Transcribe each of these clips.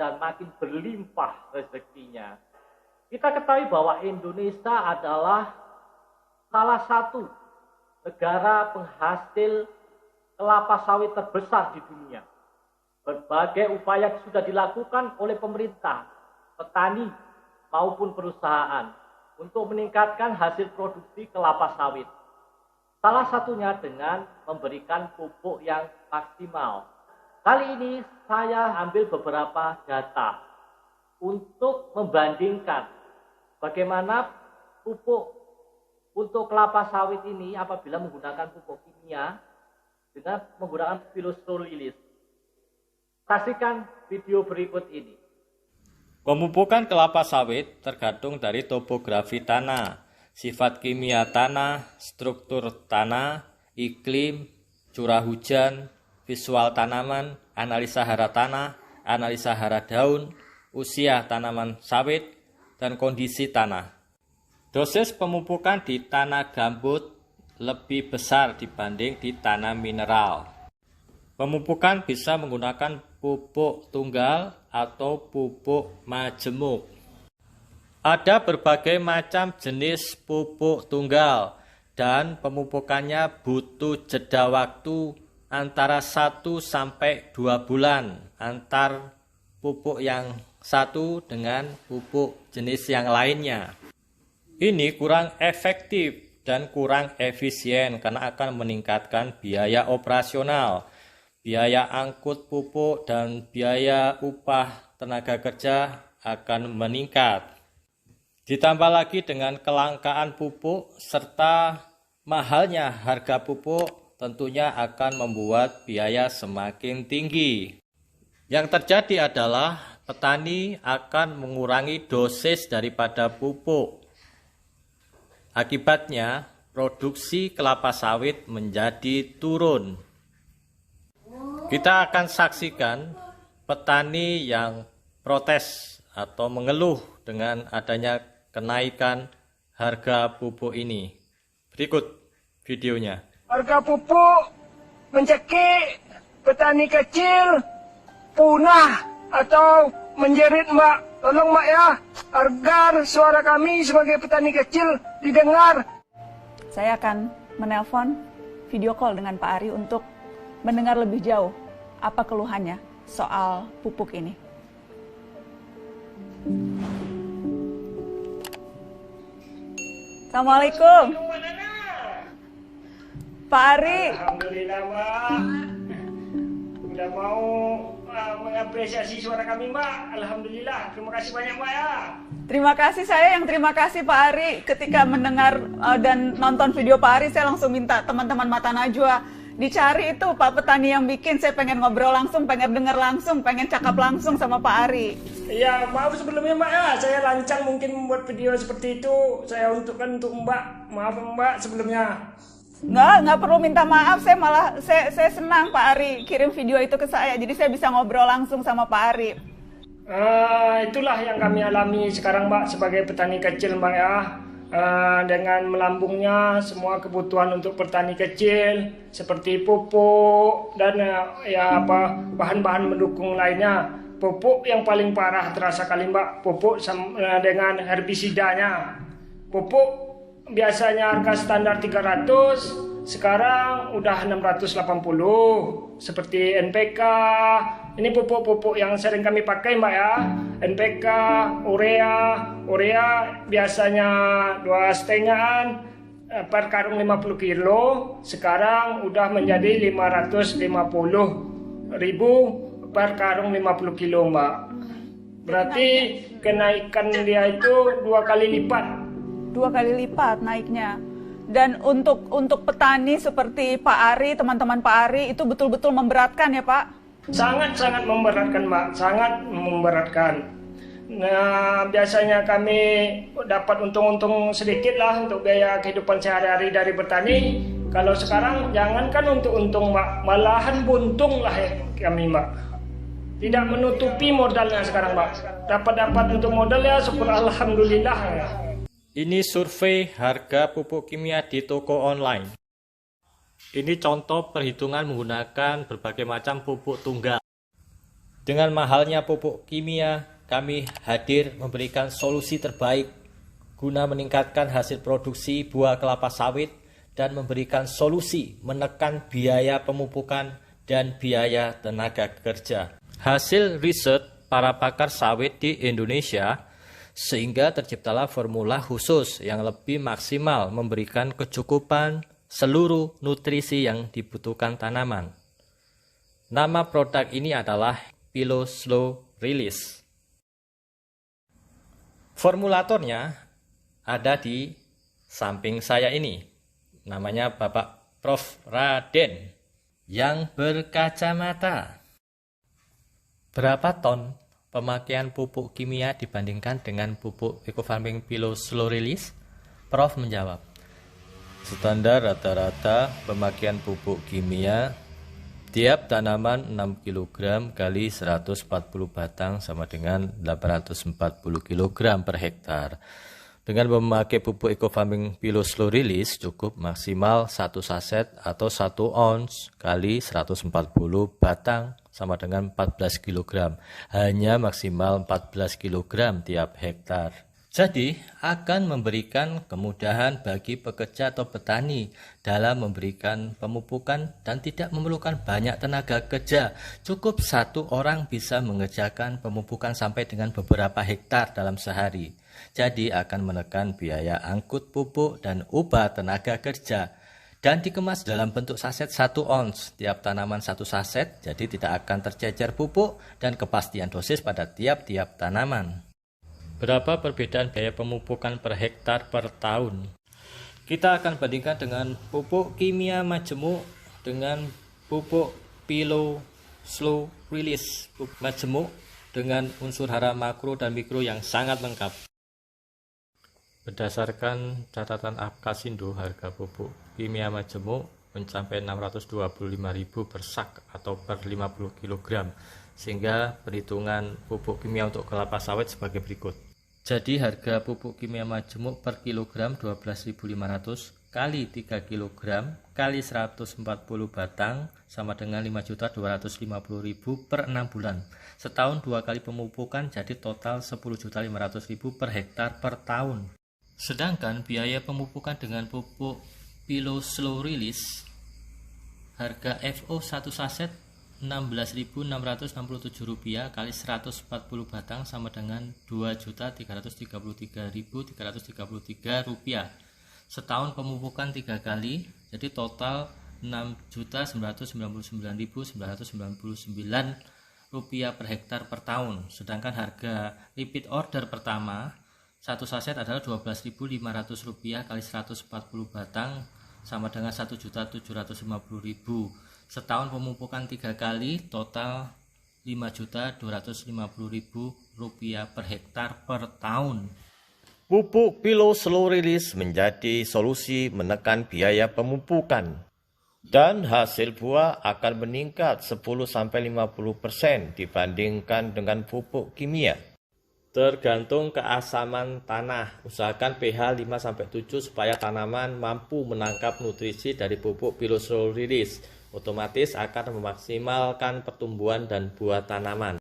dan makin berlimpah rezekinya. Kita ketahui bahwa Indonesia adalah salah satu negara penghasil kelapa sawit terbesar di dunia. Berbagai upaya sudah dilakukan oleh pemerintah, petani, maupun perusahaan untuk meningkatkan hasil produksi kelapa sawit. Salah satunya dengan memberikan pupuk yang maksimal. Kali ini saya ambil beberapa data untuk membandingkan bagaimana pupuk untuk kelapa sawit ini apabila menggunakan pupuk kimia dengan menggunakan pilostrolilis. Saksikan video berikut ini. Pemupukan kelapa sawit tergantung dari topografi tanah, sifat kimia tanah, struktur tanah, iklim, curah hujan, visual tanaman, analisa hara tanah, analisa hara daun, usia tanaman sawit, dan kondisi tanah. Dosis pemupukan di tanah gambut lebih besar dibanding di tanah mineral. Pemupukan bisa menggunakan pupuk tunggal atau pupuk majemuk. Ada berbagai macam jenis pupuk tunggal dan pemupukannya butuh jeda waktu antara 1 sampai 2 bulan antar pupuk yang satu dengan pupuk jenis yang lainnya. Ini kurang efektif dan kurang efisien karena akan meningkatkan biaya operasional, biaya angkut pupuk, dan biaya upah tenaga kerja akan meningkat. Ditambah lagi dengan kelangkaan pupuk serta mahalnya harga pupuk tentunya akan membuat biaya semakin tinggi. Yang terjadi adalah petani akan mengurangi dosis daripada pupuk. Akibatnya, produksi kelapa sawit menjadi turun. Kita akan saksikan petani yang protes atau mengeluh dengan adanya kenaikan harga pupuk ini. Berikut videonya. Harga pupuk mencekik petani kecil punah atau menjerit, Mbak. Tolong, Mbak, ya, agar suara kami sebagai petani kecil didengar. Saya akan menelpon video call dengan Pak Ari untuk mendengar lebih jauh apa keluhannya soal pupuk ini. Assalamualaikum. Pak Ari. Alhamdulillah, Mbak. Udah mau mengapresiasi suara kami, Mbak. Alhamdulillah. Terima kasih banyak, Mbak, ya. Terima kasih, saya yang terima kasih Pak Ari. Ketika mendengar dan nonton video Pak Ari, saya langsung minta teman-teman Mata Najwa dicari itu Pak petani yang bikin. Saya pengen ngobrol langsung, pengen dengar langsung, pengen cakap langsung sama Pak Ari. Iya, maaf sebelumnya, Mbak, ya. Saya lancang mungkin membuat video seperti itu. Saya untukkan untuk Mbak. Maaf, Mbak, sebelumnya. Nggak perlu minta maaf. Saya senang Pak Ari kirim video itu ke saya. Jadi saya bisa ngobrol langsung sama Pak Ari. Itulah yang kami alami sekarang, Mbak, sebagai petani kecil, Mbak, ya. Dengan melambungnya semua kebutuhan untuk petani kecil seperti pupuk dan bahan-bahan mendukung lainnya. Pupuk yang paling parah terasa kali, Mbak, pupuk dengan herbisidanya. Pupuk biasanya harga standar 300, sekarang udah 680. Seperti NPK, ini pupuk-pupuk yang sering kami pakai, Mbak, ya. NPK, urea biasanya 2,5 per karung 50 kilo, sekarang udah menjadi 550.000 per karung 50 kilo, Mbak. Berarti kenaikan dia itu 2 kali lipat. 2 kali lipat naiknya. Dan untuk petani seperti Pak Ari, teman-teman Pak Ari, itu betul-betul memberatkan ya, Pak? Sangat-sangat memberatkan, Mbak. Sangat memberatkan. Nah, biasanya kami dapat untung-untung sedikit lah untuk biaya kehidupan sehari-hari dari bertani. Kalau sekarang jangankan untuk untung, Mbak, malahan buntung lah ya kami, Mbak. Tidak menutupi modalnya sekarang, Mbak. Dapat untuk modal ya, syukur alhamdulillah ya. Ini survei harga pupuk kimia di toko online. Ini contoh perhitungan menggunakan berbagai macam pupuk tunggal. Dengan mahalnya pupuk kimia, kami hadir memberikan solusi terbaik guna meningkatkan hasil produksi buah kelapa sawit dan memberikan solusi menekan biaya pemupukan dan biaya tenaga kerja. Hasil riset para pakar sawit di Indonesia sehingga terciptalah formula khusus yang lebih maksimal memberikan kecukupan seluruh nutrisi yang dibutuhkan tanaman. Nama produk ini adalah Pilo Slow Release. Formulatornya ada di samping saya ini. Namanya Bapak Prof. Raden yang berkacamata. Berapa ton pemakaian pupuk kimia dibandingkan dengan pupuk eco-farming Pilo Slow Release? Prof menjawab, standar rata-rata pemakaian pupuk kimia tiap tanaman 6 kg kali 140 batang sama dengan 840 kg per hektar. Dengan memakai pupuk eco-farming Pilo Slow Release cukup maksimal 1 saset atau 1 ons kali 140 batang sama dengan 14 kg. Hanya maksimal 14 kg tiap hektar. Jadi akan memberikan kemudahan bagi pekerja atau petani dalam memberikan pemupukan dan tidak memerlukan banyak tenaga kerja. Cukup 1 orang bisa mengerjakan pemupukan sampai dengan beberapa hektar dalam sehari. Jadi akan menekan biaya angkut pupuk dan upah tenaga kerja. Dan dikemas dalam bentuk saset 1 ons. Tiap tanaman 1 saset, jadi tidak akan tercecer pupuk dan kepastian dosis pada tiap-tiap tanaman. Berapa perbedaan biaya pemupukan per hektar per tahun? Kita akan bandingkan dengan pupuk kimia majemuk dengan pupuk Pilo Slow Release. Pupuk majemuk dengan unsur hara makro dan mikro yang sangat lengkap. Berdasarkan catatan Apkasindo, harga pupuk kimia majemuk mencapai 625.000 per sak atau per 50 kg. Sehingga perhitungan pupuk kimia untuk kelapa sawit sebagai berikut. Jadi harga pupuk kimia majemuk per kilogram 12.500 kali 3 kg kali 140 batang sama dengan 5.250.000 per 6 bulan. Setahun 2 kali pemupukan jadi total 10.500.000 per hektar per tahun. Sedangkan biaya pemupukan dengan pupuk Pilo Slow Release harga FO 1 saset Rp16.667 kali 140 batang sama dengan Rp2.333.333. Setahun pemupukan 3 kali, jadi total Rp6.999.999 per hektar per tahun. Sedangkan harga repeat order pertama 1 saset adalah Rp12.500 kali 140 batang sama dengan Rp1.750.000. Setahun pemupukan 3 kali, total Rp5.250.000 per hektar per tahun. Pupuk Pilo Slow Release menjadi solusi menekan biaya pemupukan. Dan hasil buah akan meningkat 10-50% dibandingkan dengan pupuk kimia. Tergantung keasaman tanah, usahakan pH 5-7 supaya tanaman mampu menangkap nutrisi dari pupuk Pilo Slow Release. Otomatis akan memaksimalkan pertumbuhan dan buah tanaman.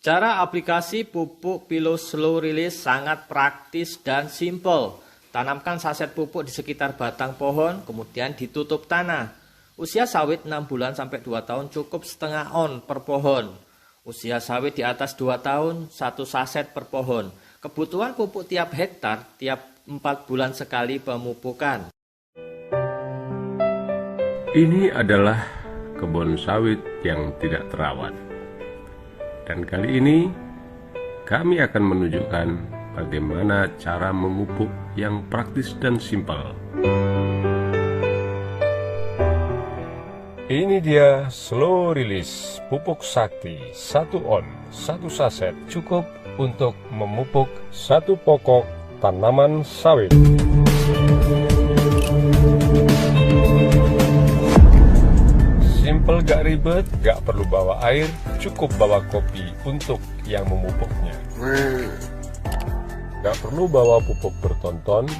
Cara aplikasi pupuk Pilo Slow Release sangat praktis dan simpel. Tanamkan saset pupuk di sekitar batang pohon, kemudian ditutup tanah. Usia sawit 6 bulan sampai 2 tahun cukup setengah on per pohon. Usia sawit di atas 2 tahun 1 saset per pohon. Kebutuhan pupuk tiap hektar tiap 4 bulan sekali pemupukan. Ini adalah kebun sawit yang tidak terawat. Dan kali ini kami akan menunjukkan bagaimana cara memupuk yang praktis dan simpel. Ini dia Slow Release pupuk sakti 1 on 1 saset cukup untuk memupuk 1 pokok tanaman sawit. Simple, gak ribet, gak perlu bawa air, cukup bawa kopi untuk yang memupuknya. Gak perlu bawa pupuk bertonton,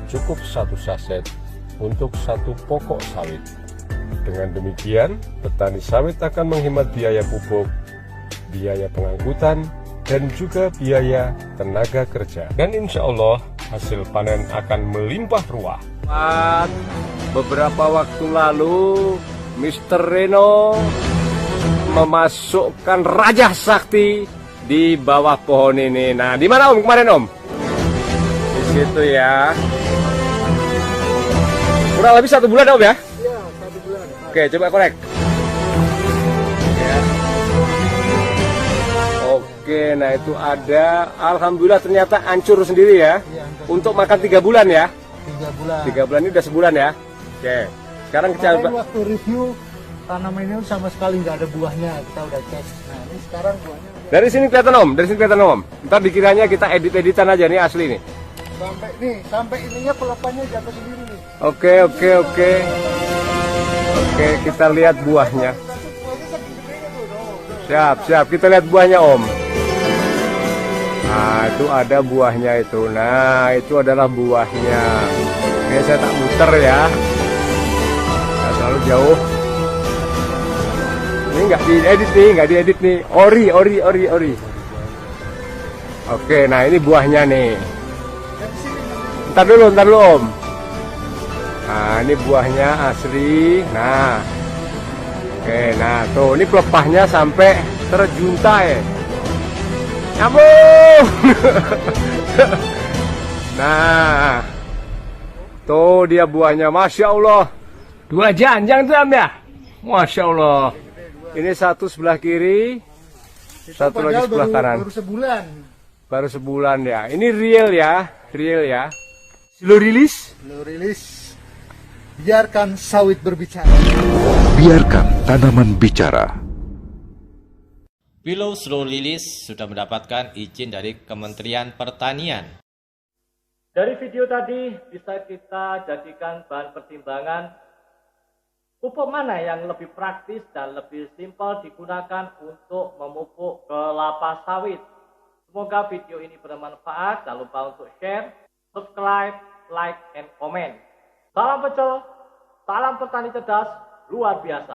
cukup 1 saset untuk 1 pokok sawit. Dengan demikian, petani sawit akan menghemat biaya pupuk, biaya pengangkutan, dan juga biaya tenaga kerja. Dan insya Allah, hasil panen akan melimpah ruah. Beberapa waktu lalu, Mr. Reno memasukkan Raja Sakti di bawah pohon ini. Nah, di mana Om kemarin Om? Di situ ya. Kurang lebih 1 bulan Om ya? Iya, 1 bulan. Oke, coba korek. Ya. Oke, nah itu ada. Alhamdulillah ternyata hancur sendiri ya. Iya, untuk makan 3 bulan ya? 3 bulan. 3 bulan ini udah sebulan ya? Oke. Sekarang kita waktu review tanaman ini sama sekali nggak ada buahnya, kita udah cek. Nah ini sekarang buahnya. Dari sini kelihatan Om, dari sini kelihatan Om. Ntar dikiranya kita edit-editan aja nih asli nih. Sampai ininya pelepahnya jatuh sendiri nih. Oke. Oke, kita lihat buahnya. Siap, kita lihat buahnya Om. Nah, itu ada buahnya itu. Nah, itu adalah buahnya. Ini saya tak muter ya. Nggak terlalu jauh. Ini nggak diedit nih. Ori. Oke, nah ini buahnya nih. Ntar dulu Om. Nah, ini buahnya asli. Nah. Oke, nah tuh ini pelepahnya sampai terjuntai. Nyambung. Nah. Tuh dia buahnya, Masya Allah. 2 janjang tuh Om ya. Masya Allah. Ini satu sebelah kiri, satu lagi sebelah kanan. Baru sebulan ya. Ini real ya. Slow release. Biarkan sawit berbicara. Biarkan tanaman bicara. Pillow Slow Release sudah mendapatkan izin dari Kementerian Pertanian. Dari video tadi bisa kita jadikan bahan pertimbangan pupuk mana yang lebih praktis dan lebih simpel digunakan untuk memupuk kelapa sawit. Semoga video ini bermanfaat. Jangan lupa untuk share, subscribe, like, and comment. Salam pecel, salam petani cerdas, luar biasa.